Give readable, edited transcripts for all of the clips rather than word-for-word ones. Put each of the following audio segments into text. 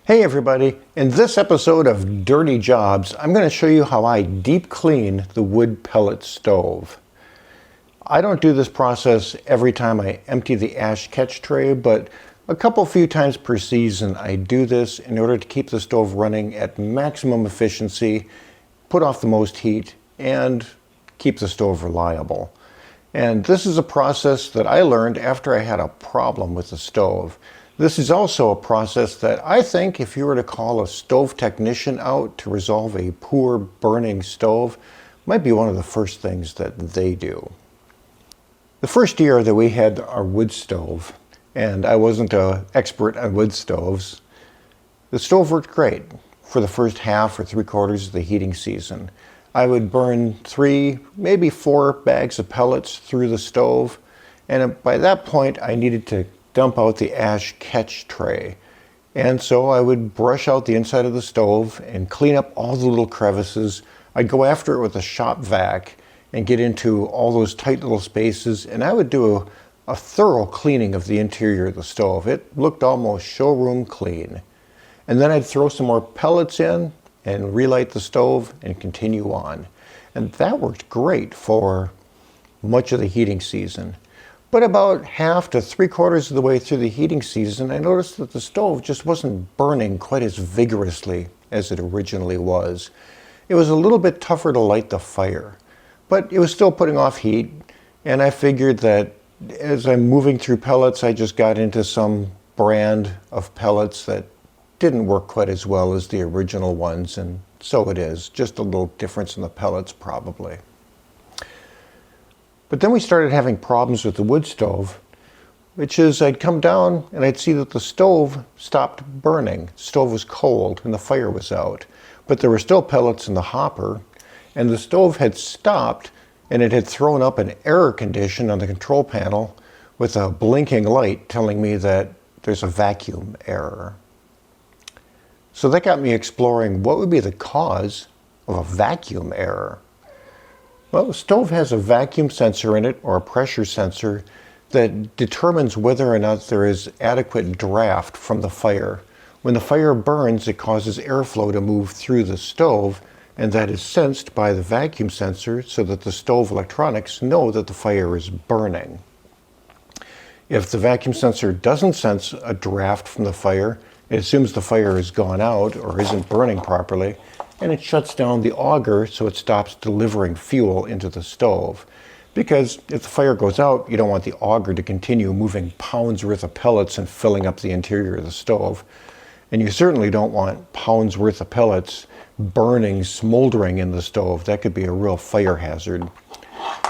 Hey everybody, in this episode of Dirty Jobs, I'm going to show you how I deep clean the wood pellet stove. I don't do this process every time I empty the ash catch tray, but a few times per season I do this in order to keep the stove running at maximum efficiency, put off the most heat, and keep the stove reliable. And this is a process that I learned after I had a problem with the stove. This is also a process that I think if you were to call a stove technician out to resolve a poor burning stove, might be one of the first things that they do. The first year that we had our wood stove, and I wasn't an expert on wood stoves, the stove worked great for the first half or 3/4 of the heating season. I would burn 3, maybe 4 bags of pellets through the stove, and by that point I needed to dump out the ash catch tray. And so I would brush out the inside of the stove and clean up all the little crevices. I'd go after it with a shop vac and get into all those tight little spaces, and I would do a thorough cleaning of the interior of the stove. It looked almost showroom clean. And then I'd throw some more pellets in and relight the stove and continue on. And that worked great for much of the heating season. But about half to 3/4 of the way through the heating season, I noticed that the stove just wasn't burning quite as vigorously as it originally was. It was a little bit tougher to light the fire, but it was still putting off heat, and I figured that as I'm moving through pellets, I just got into some brand of pellets that didn't work quite as well as the original ones, and so it is. Just a little difference in the pellets probably. But then we started having problems with the wood stove, which is I'd come down and I'd see that the stove stopped burning. The stove was cold and the fire was out, but there were still pellets in the hopper, and the stove had stopped and it had thrown up an error condition on the control panel with a blinking light telling me that there's a vacuum error. So that got me exploring what would be the cause of a vacuum error. Well, the stove has a vacuum sensor in it, or a pressure sensor, that determines whether or not there is adequate draft from the fire. When the fire burns, it causes airflow to move through the stove, and that is sensed by the vacuum sensor so that the stove electronics know that the fire is burning. If the vacuum sensor doesn't sense a draft from the fire, it assumes the fire has gone out or isn't burning properly, and it shuts down the auger so it stops delivering fuel into the stove. Because if the fire goes out, you don't want the auger to continue moving pounds worth of pellets and filling up the interior of the stove. And you certainly don't want pounds worth of pellets burning, smoldering in the stove. That could be a real fire hazard.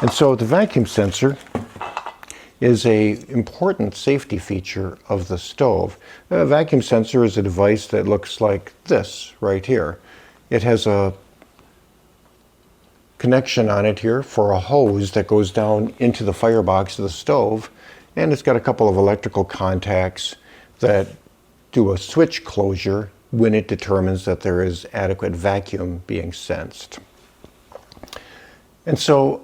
And so the vacuum sensor is an important safety feature of the stove. A vacuum sensor is a device that looks like this right here. It has a connection on it here for a hose that goes down into the firebox of the stove, and it's got a couple of electrical contacts that do a switch closure when it determines that there is adequate vacuum being sensed. And so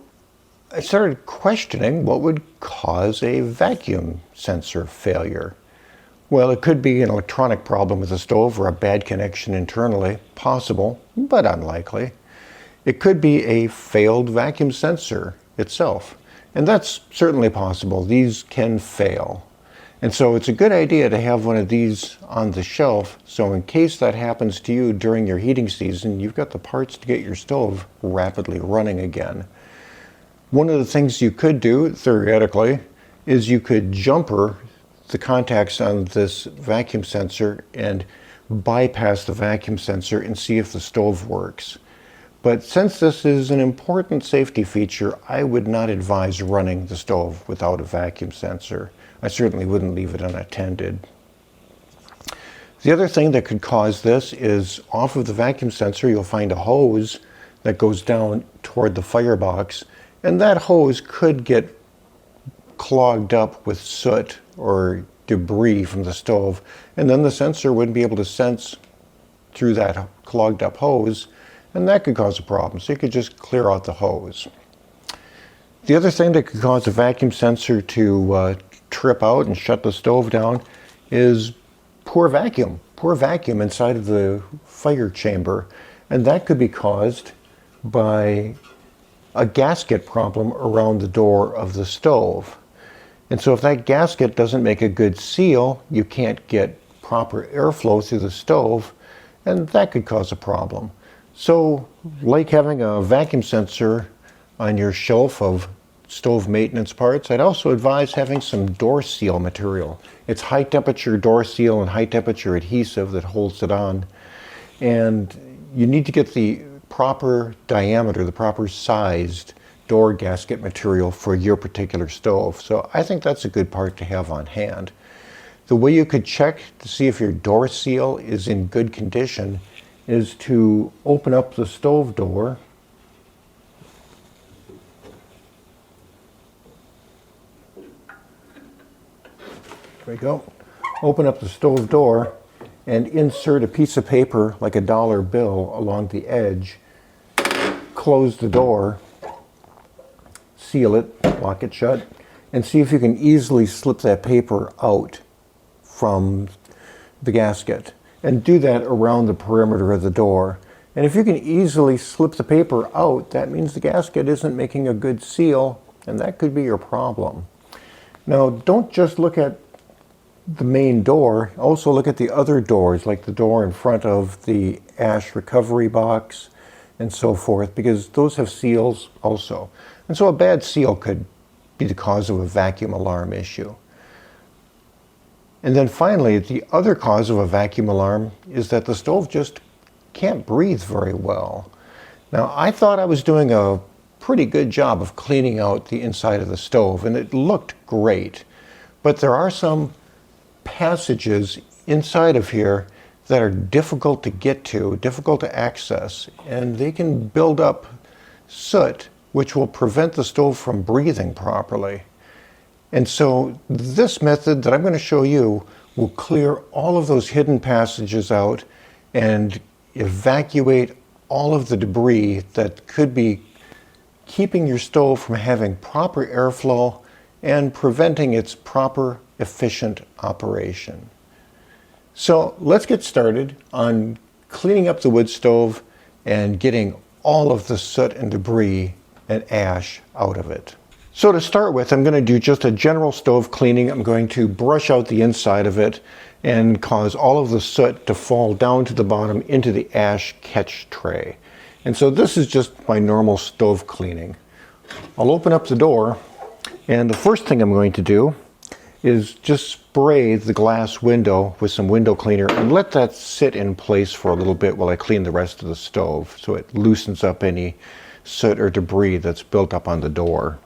I started questioning what would cause a vacuum sensor failure. Well, it could be an electronic problem with the stove or a bad connection internally. Possible, but unlikely. It could be a failed vacuum sensor itself, and that's certainly possible. These can fail. And so it's a good idea to have one of these on the shelf, so in case that happens to you during your heating season, you've got the parts to get your stove rapidly running again. One of the things you could do, theoretically, is you could jumper the contacts on this vacuum sensor and bypass the vacuum sensor and see if the stove works. But since this is an important safety feature, I would not advise running the stove without a vacuum sensor. I certainly wouldn't leave it unattended. The other thing that could cause this is off of the vacuum sensor, you'll find a hose that goes down toward the firebox, and that hose could get clogged up with soot or debris from the stove, and then the sensor wouldn't be able to sense through that clogged up hose, and that could cause a problem. So you could just clear out the hose. The other thing that could cause a vacuum sensor to trip out and shut the stove down is poor vacuum. poor vacuum inside of the fire chamber, and that could be caused by a gasket problem around the door of the stove. And so if that gasket doesn't make a good seal, you can't get proper airflow through the stove, and that could cause a problem. So, like having a vacuum sensor on your shelf of stove maintenance parts, I'd also advise having some door seal material. It's high temperature door seal and high temperature adhesive that holds it on. And you need to get the proper diameter, the proper sized door gasket material for your particular stove. So I think that's a good part to have on hand. The way you could check to see if your door seal is in good condition is to open up the stove door. There we go. Open up the stove door and insert a piece of paper like a dollar bill along the edge. Close the door, seal it, lock it shut, and see if you can easily slip that paper out from the gasket. And do that around the perimeter of the door. And if you can easily slip the paper out, that means the gasket isn't making a good seal, and that could be your problem. Now, don't just look at the main door, also look at the other doors, like the door in front of the ash recovery box and so forth, because those have seals also. And so a bad seal could be the cause of a vacuum alarm issue. And then finally, the other cause of a vacuum alarm is that the stove just can't breathe very well. Now, I thought I was doing a pretty good job of cleaning out the inside of the stove, and it looked great. But there are some passages inside of here that are difficult to get to, difficult to access, and they can build up soot, which will prevent the stove from breathing properly. And so this method that I'm going to show you will clear all of those hidden passages out and evacuate all of the debris that could be keeping your stove from having proper airflow and preventing its proper, efficient operation. So let's get started on cleaning up the wood stove and getting all of the soot and debris and ash out of it. So to start with, I'm going to do just a general stove cleaning. I'm going to brush out the inside of it and cause all of the soot to fall down to the bottom into the ash catch tray. And so this is just my normal stove cleaning. I'll open up the door, and the first thing I'm going to do is just spray the glass window with some window cleaner and let that sit in place for a little bit while I clean the rest of the stove, so it loosens up any soot or debris that's built up on the door.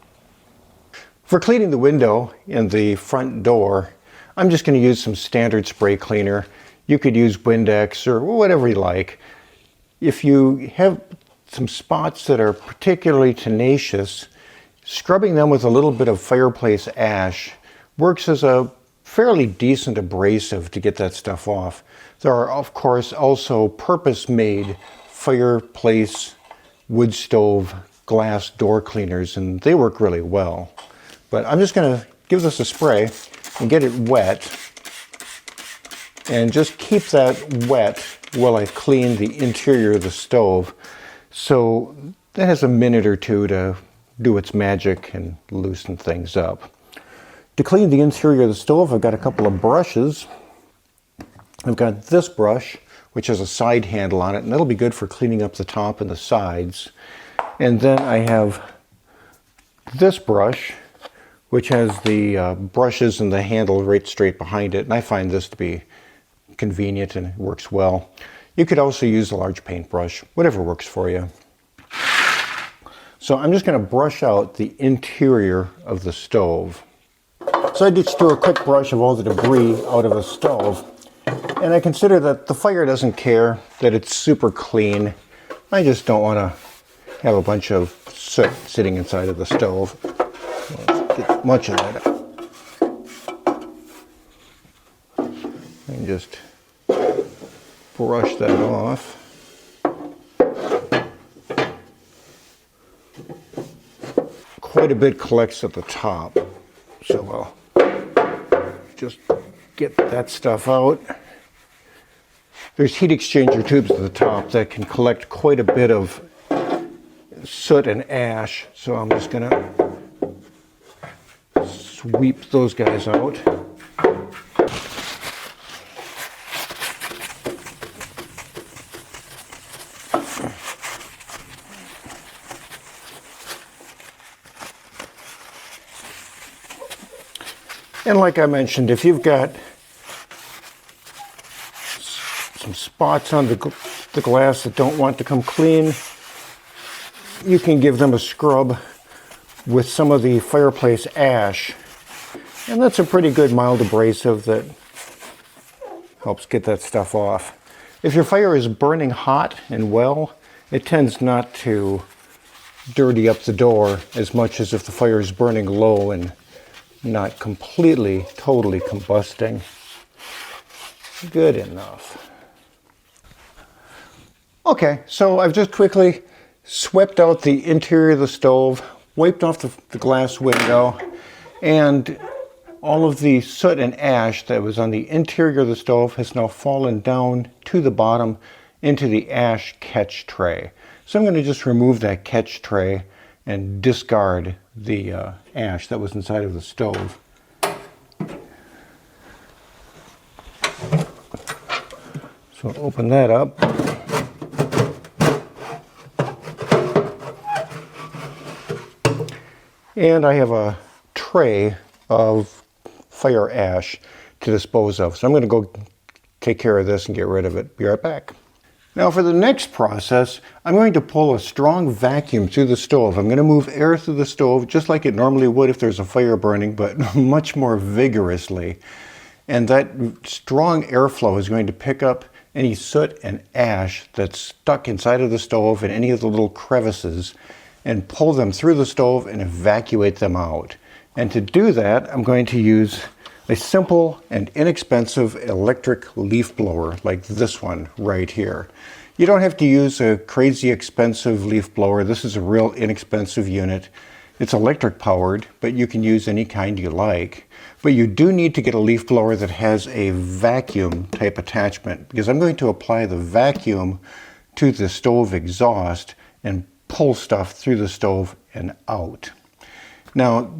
For cleaning the window and the front door, I'm just going to use some standard spray cleaner. You could use Windex or whatever you like. If you have some spots that are particularly tenacious, scrubbing them with a little bit of fireplace ash works as a fairly decent abrasive to get that stuff off. There are, of course, also purpose-made fireplace, wood stove, glass door cleaners, and they work really well. But I'm just going to give this a spray and get it wet, and just keep that wet while I clean the interior of the stove. So that has a minute or two to do its magic and loosen things up. To clean the interior of the stove, I've got a couple of brushes. I've got this brush, which has a side handle on it, and that'll be good for cleaning up the top and the sides. And then I have this brush, which has the brushes and the handle right straight behind it, and I find this to be convenient and it works well. You could also use a large paintbrush, whatever works for you. So I'm just going to brush out the interior of the stove. So I just do a quick brush of all the debris out of the stove, and I consider that the fire doesn't care that it's super clean. I just don't want to have a bunch of soot sitting inside of the stove. Let's get much of that out. And just brush that off. Quite a bit collects at the top, so I'll just get that stuff out. There's heat exchanger tubes at the top that can collect quite a bit of soot and ash, so I'm just going to sweep those guys out. And like I mentioned, if you've got some spots on the glass that don't want to come clean, you can give them a scrub with some of the fireplace ash. And that's a pretty good mild abrasive that helps get that stuff off. If your fire is burning hot and well, it tends not to dirty up the door as much as if the fire is burning low and not completely, totally combusting. Good enough. Okay, so I've just quickly swept out the interior of the stove, wiped off the glass window, and all of the soot and ash that was on the interior of the stove has now fallen down to the bottom into the ash catch tray. So I'm going to just remove that catch tray and discard the ash that was inside of the stove. So open that up. And I have a tray of fire ash to dispose of. So I'm going to go take care of this and get rid of it. Be right back. Now for the next process, I'm going to pull a strong vacuum through the stove. I'm going to move air through the stove just like it normally would if there's a fire burning, but much more vigorously. And that strong airflow is going to pick up any soot and ash that's stuck inside of the stove and any of the little crevices and pull them through the stove and evacuate them out. And to do that, I'm going to use a simple and inexpensive electric leaf blower like this one right here. You don't have to use a crazy expensive leaf blower. This is a real inexpensive unit. It's electric powered, but you can use any kind you like. But you do need to get a leaf blower that has a vacuum type attachment, because I'm going to apply the vacuum to the stove exhaust and pull stuff through the stove and out. Now,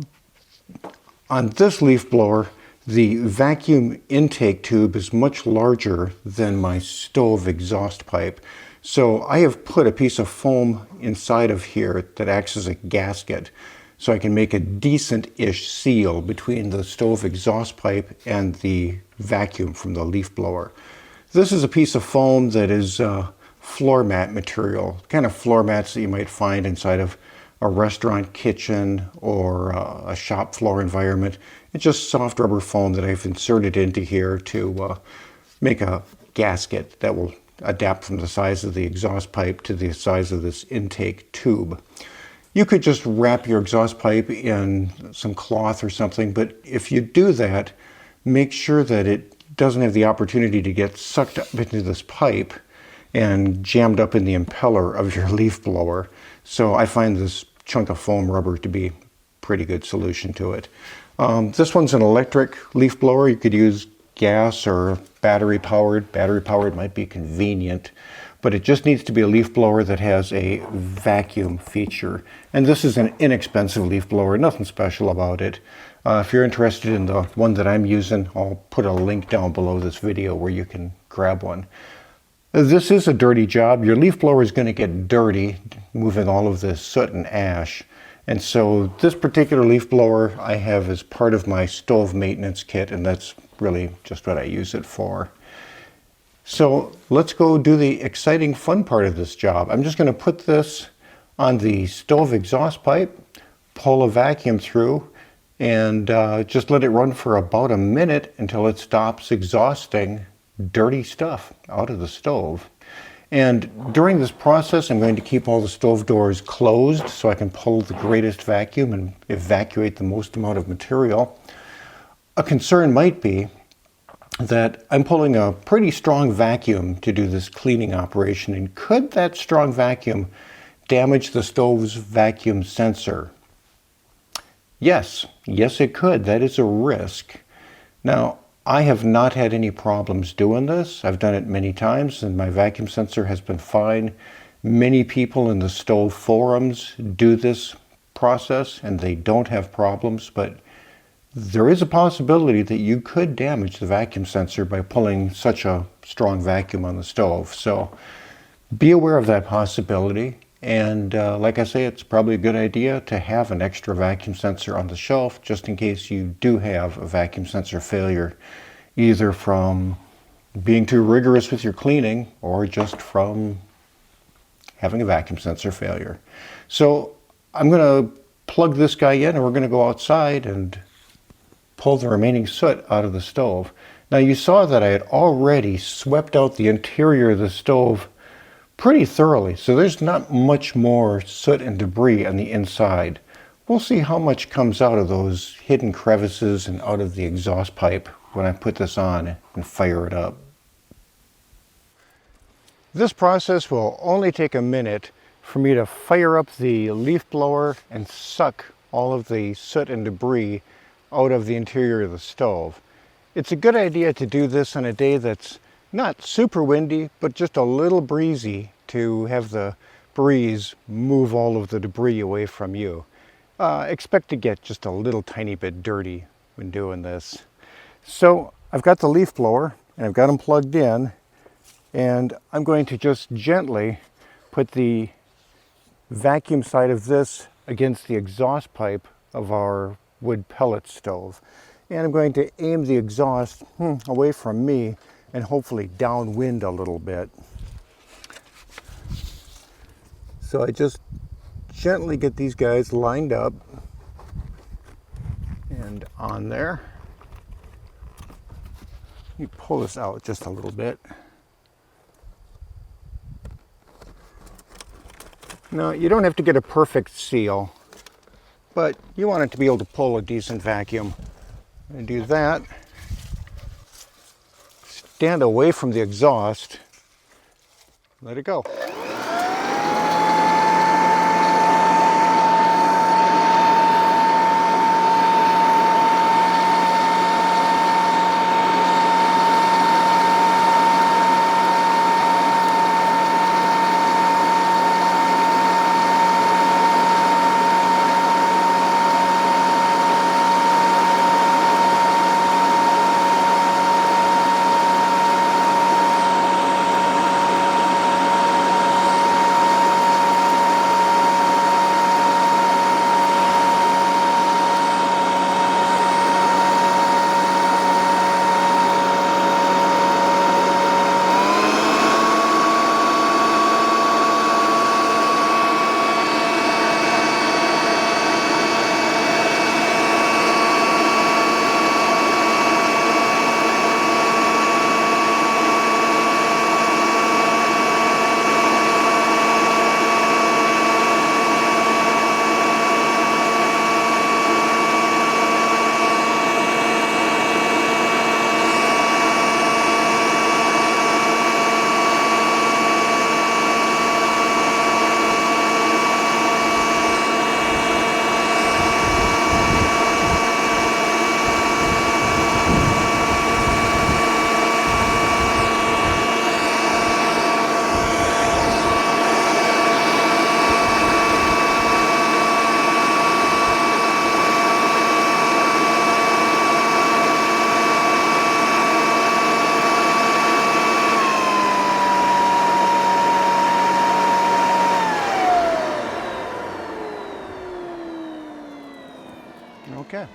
on this leaf blower, the vacuum intake tube is much larger than my stove exhaust pipe. So I have put a piece of foam inside of here that acts as a gasket, so I can make a decent-ish seal between the stove exhaust pipe and the vacuum from the leaf blower. This is a piece of foam that is floor mat material, kind of floor mats that you might find inside of a restaurant kitchen or a shop floor environment. It's just soft rubber foam that I've inserted into here to make a gasket that will adapt from the size of the exhaust pipe to the size of this intake tube. You could just wrap your exhaust pipe in some cloth or something, but if you do that, make sure that it doesn't have the opportunity to get sucked up into this pipe and jammed up in the impeller of your leaf blower. So I find this chunk of foam rubber to be a pretty good solution to it. This one's an electric leaf blower. You could use gas or battery powered. Battery powered might be convenient, but it just needs to be a leaf blower that has a vacuum feature. And this is an inexpensive leaf blower, nothing special about it. If you're interested in the one that I'm using, I'll put a link down below this video where you can grab one. This is a dirty job. Your leaf blower is going to get dirty moving all of this soot and ash. And so this particular leaf blower I have as part of my stove maintenance kit, and that's really just what I use it for. So let's go do the exciting fun part of this job. I'm just going to put this on the stove exhaust pipe, pull a vacuum through, and just let it run for about a minute until it stops exhausting dirty stuff out of the stove. And during this process, I'm going to keep all the stove doors closed so I can pull the greatest vacuum and evacuate the most amount of material. A concern might be that I'm pulling a pretty strong vacuum to do this cleaning operation, and could that strong vacuum damage the stove's vacuum sensor? Yes it could. That is a risk. Now, I have not had any problems doing this. I've done it many times and my vacuum sensor has been fine. Many people in the stove forums do this process and they don't have problems, but there is a possibility that you could damage the vacuum sensor by pulling such a strong vacuum on the stove. So be aware of that possibility. And like I say, it's probably a good idea to have an extra vacuum sensor on the shelf just in case you do have a vacuum sensor failure, either from being too rigorous with your cleaning or just from having a vacuum sensor failure. So I'm going to plug this guy in and we're going to go outside and pull the remaining soot out of the stove. Now you saw that I had already swept out the interior of the stove pretty thoroughly, so there's not much more soot and debris on the inside. We'll see how much comes out of those hidden crevices and out of the exhaust pipe when I put this on and fire it up. This process will only take a minute for me to fire up the leaf blower and suck all of the soot and debris out of the interior of the stove. It's a good idea to do this on a day that's not super windy, but just a little breezy, to have the breeze move all of the debris away from you. Expect to get just a little tiny bit dirty when doing this. So I've got the leaf blower and I've got them plugged in, and I'm going to just gently put the vacuum side of this against the exhaust pipe of our wood pellet stove. And I'm going to aim the exhaust away from me and hopefully downwind a little bit. So I just gently get these guys lined up and on there. You pull this out just a little bit. Now you don't have to get a perfect seal, but you want it to be able to pull a decent vacuum. And do that. Stand away from the exhaust. Let it go. Okay.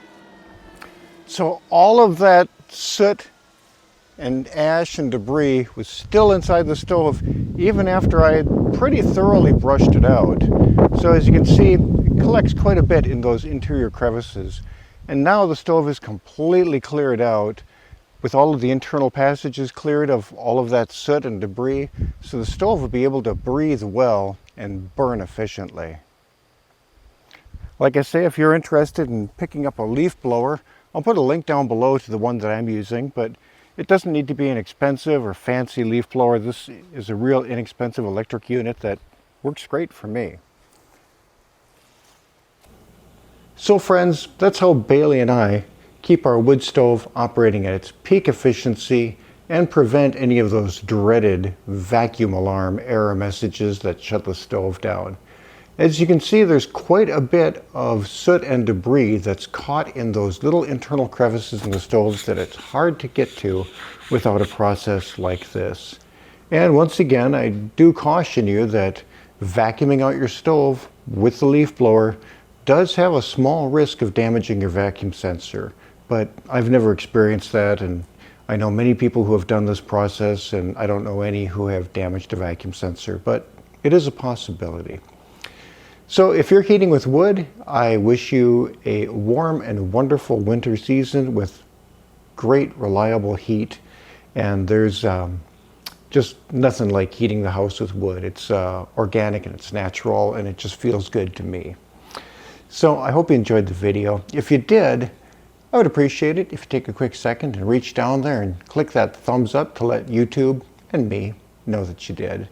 So all of that soot and ash and debris was still inside the stove even after I had pretty thoroughly brushed it out. So as you can see, it collects quite a bit in those interior crevices. And now the stove is completely cleared out with all of the internal passages cleared of all of that soot and debris. So the stove will be able to breathe well and burn efficiently. Like I say, if you're interested in picking up a leaf blower, I'll put a link down below to the one that I'm using, but it doesn't need to be an expensive or fancy leaf blower. This is a real inexpensive electric unit that works great for me. So friends, that's how Bailey and I keep our wood stove operating at its peak efficiency and prevent any of those dreaded vacuum alarm error messages that shut the stove down. As you can see, there's quite a bit of soot and debris that's caught in those little internal crevices in the stoves that it's hard to get to without a process like this. And once again, I do caution you that vacuuming out your stove with the leaf blower does have a small risk of damaging your vacuum sensor, but I've never experienced that, and I know many people who have done this process, and I don't know any who have damaged a vacuum sensor, but it is a possibility. So if you're heating with wood, I wish you a warm and wonderful winter season with great reliable heat. And there's just nothing like heating the house with wood. It's organic and it's natural and it just feels good to me. So I hope you enjoyed the video. If you did, I would appreciate it if you take a quick second and reach down there and click that thumbs up to let YouTube and me know that you did.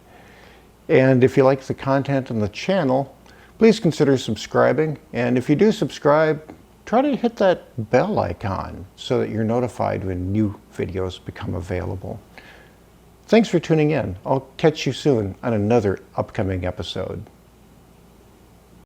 And if you like the content on the channel, please consider subscribing, and if you do subscribe, try to hit that bell icon so that you're notified when new videos become available. Thanks for tuning in. I'll catch you soon on another upcoming episode.